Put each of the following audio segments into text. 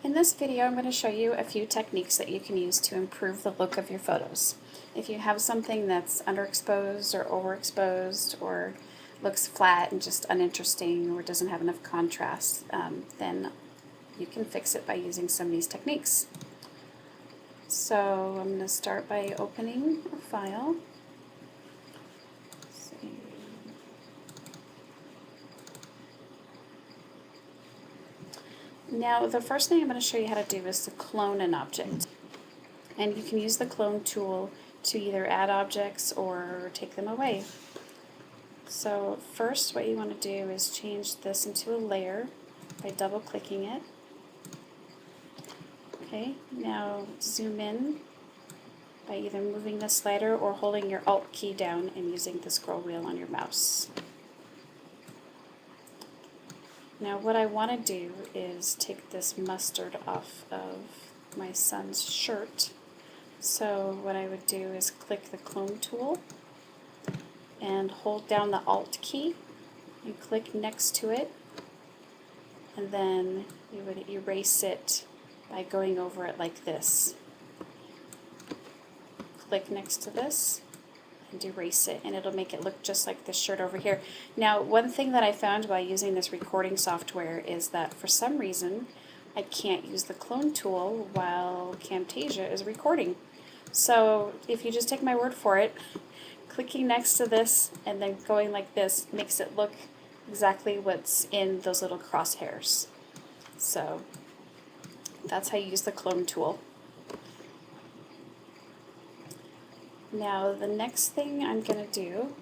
In this video, I'm going to show you a few techniques that you can use to improve the look of your photos. If you have something that's underexposed or overexposed or looks flat and just uninteresting or doesn't have enough contrast, then you can fix it by using some of these techniques. So I'm going to start by opening a file. Let's see. Now the first thing I'm going to show you how to do is to clone an object. And you can use the clone tool to either add objects or take them away. So first what you want to do is change this into a layer by double clicking it. Okay, now zoom in by either moving the slider or holding your Alt key down and using the scroll wheel on your mouse. Now what I want to do is take this mustard off of my son's shirt. So what I would do is click the clone tool and hold down the Alt key and click next to it, and then you would erase it by going over it like this. Click next to this and erase it, and it'll make it look just like this shirt over here. Now, one thing that I found by using this recording software is that for some reason I can't use the clone tool while Camtasia is recording. So if you just take my word for it, clicking next to this and then going like this makes it look exactly what's in those little crosshairs. So that's how you use the clone tool. Now the next thing I'm going to do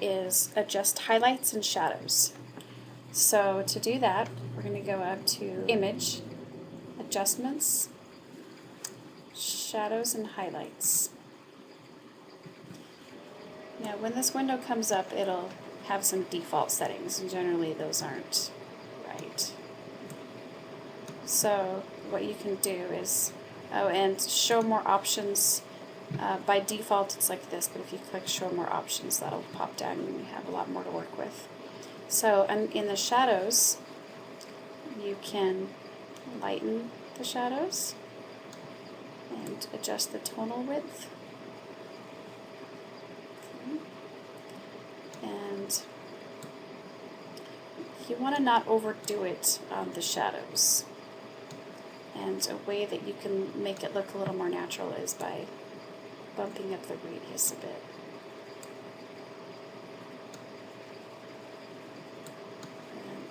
is adjust highlights and shadows. So to do that, we're going to go up to Image, Adjustments, Shadows and Highlights. Now when this window comes up, it'll have some default settings, and generally those aren't right. So what you can do is, and show more options. By default it's like this, but if you click show more options, that'll pop down and you have a lot more to work with. So in the shadows, you can lighten the shadows and adjust the tonal width. Okay. And you want to not overdo it on the shadows. And a way that you can make it look a little more natural is by bumping up the radius a bit.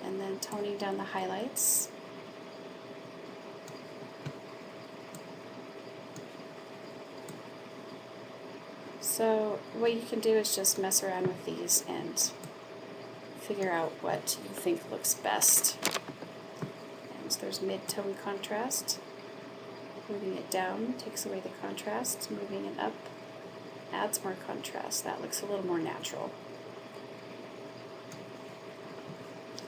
And then toning down the highlights. So what you can do is just mess around with these and figure out what you think looks best. And so there's mid-tone contrast. Moving it down takes away the contrast. Moving it up adds more contrast. That looks a little more natural.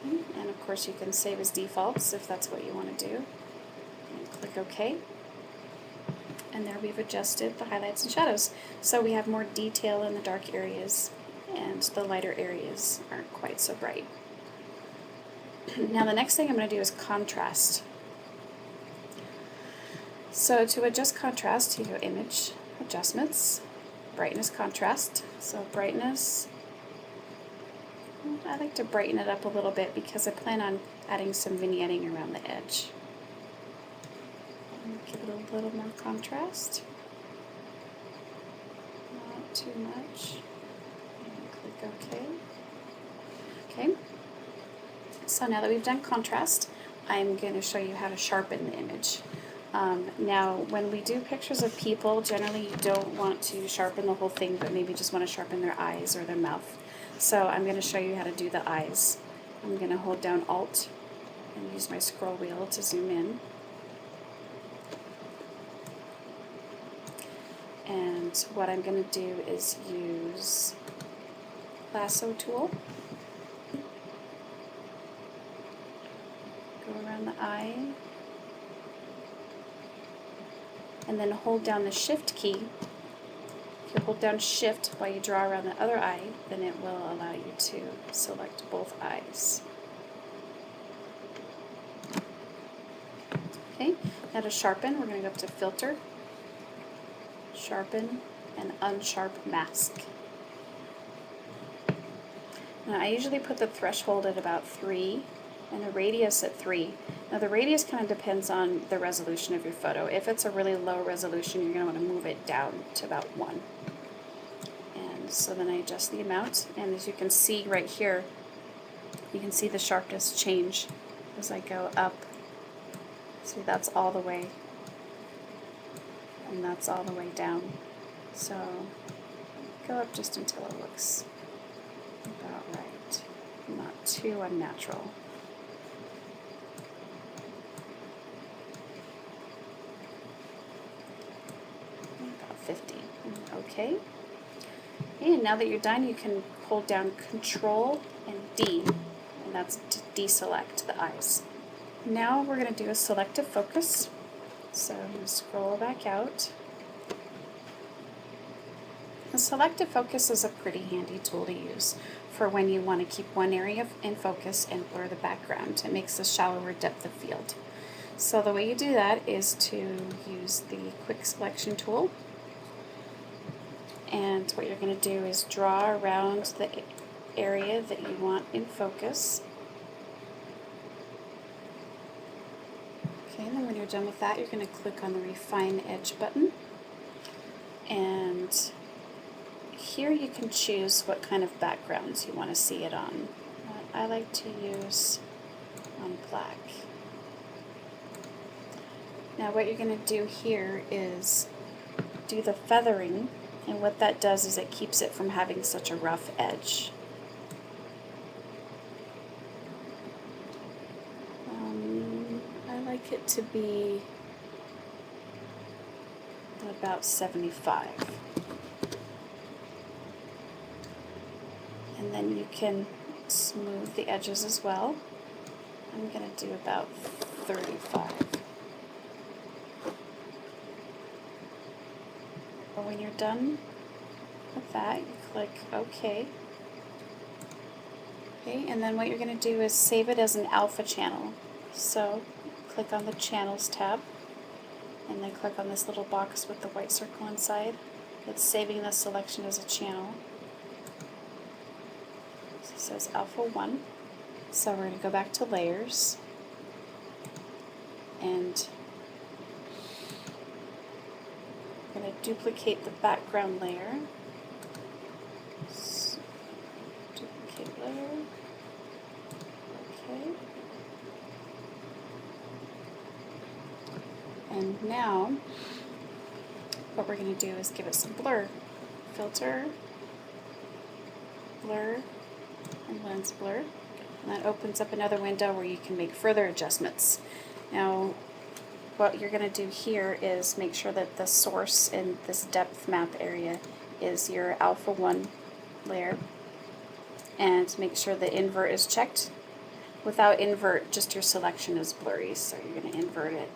Okay. And of course you can save as defaults if that's what you want to do. And click OK. And there we've adjusted the highlights and shadows. So we have more detail in the dark areas, and the lighter areas aren't quite so bright. Now the next thing I'm going to do is contrast. So to adjust contrast, you go Image, Adjustments, Brightness, Contrast. So brightness, I like to brighten it up a little bit because I plan on adding some vignetting around the edge. Give it a little more contrast, not too much, and click OK. Okay, so now that we've done contrast, I'm going to show you how to sharpen the image. Now, when we do pictures of people, generally you don't want to sharpen the whole thing, but maybe just want to sharpen their eyes or their mouth. So I'm going to show you how to do the eyes. I'm going to hold down Alt and use my scroll wheel to zoom in. And what I'm going to do is use lasso tool. Go around the eye. And then hold down the Shift key. If you hold down Shift while you draw around the other eye, then it will allow you to select both eyes. Okay, now to sharpen, we're going to go up to Filter, Sharpen, and Unsharp Mask. Now I usually put the threshold at about 3 and the radius at 3. Now the radius kind of depends on the resolution of your photo. If it's a really low resolution, you're going to want to move it down to about 1. And so then I adjust the amount, and as you can see right here, you can see the sharpness change as I go up. See, that's all the way, and that's all the way down. So go up just until it looks about right, not too unnatural. About 50. Okay. And now that you're done, you can hold down Control and D, and that's to deselect the eyes. Now we're going to do a selective focus. So I'm going to scroll back out. The selective focus is a pretty handy tool to use for when you want to keep one area in focus and blur the background. It makes a shallower depth of field. So the way you do that is to use the quick selection tool. And what you're going to do is draw around the area that you want in focus. Okay, and then when you're done with that, you're going to click on the Refine Edge button. And here you can choose what kind of backgrounds you want to see it on. I like to use on black. Now what you're going to do here is do the feathering, and what that does is it keeps it from having such a rough edge. I like it to be about 75. And then you can smooth the edges as well. I'm going to do about 35. But when you're done with that, you click OK. Okay, and then what you're going to do is save it as an alpha channel. So click on the Channels tab, and then click on this little box with the white circle inside. It's saving the selection as a channel. So it says Alpha 1. So we're going to go back to Layers, and I'm going to duplicate the background layer. So, duplicate layer. Okay. And now what we're going to do is give it some blur. Filter, Blur, and Lens Blur. And that opens up another window where you can make further adjustments. Now, what you're going to do here is make sure that the source in this depth map area is your Alpha 1 layer, and make sure the invert is checked. Without invert, just your selection is blurry, so you're going to invert it.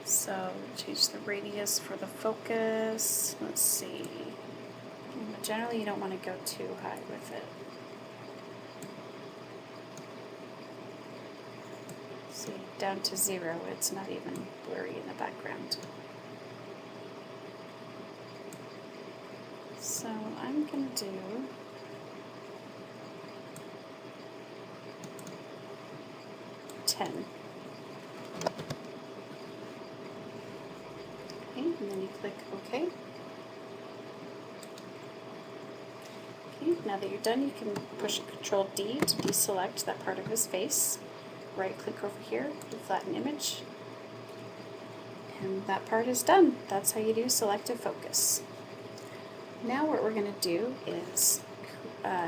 So change the radius for the focus. Let's see. Generally, you don't want to go too high with it. See, down to 0, it's not even blurry in the background. So I'm going to do Okay, and then you click OK. Okay, now that you're done, you can push Control D to deselect that part of his face. Right click over here to flatten image. And that part is done. That's how you do selective focus. Now what we're going to do is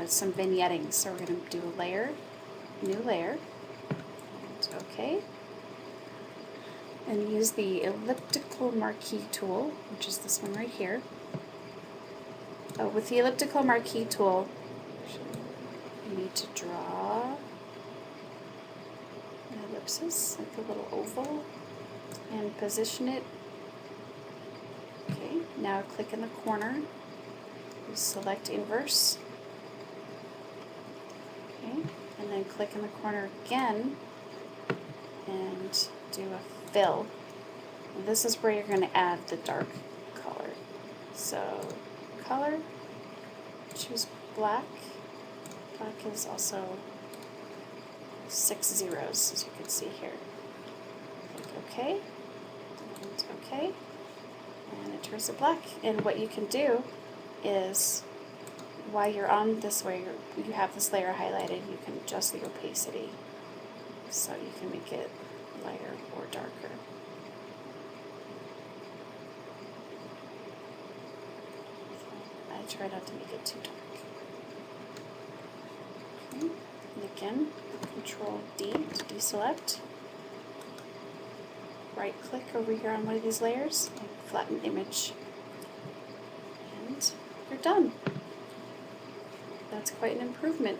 some vignetting. So we're going to do a layer, new layer, and OK. And use the elliptical marquee tool, which is this one right here. With the elliptical marquee tool, you need to draw an ellipsis, like a little oval, and position it. Okay, now click in the corner, you select inverse, okay, and then click in the corner again and do a fill. And this is where you're going to add the dark color. So color, choose black. Black is also 6 zeros, as you can see here. Click OK, and OK, and it turns it black. And what you can do is, while you're on this way, you have this layer highlighted, you can adjust the opacity so you can make it lighter or darker. I try not to make it too dark. Okay. And again, Control D to deselect. Right click over here on one of these layers and flatten image. And you're done. That's quite an improvement.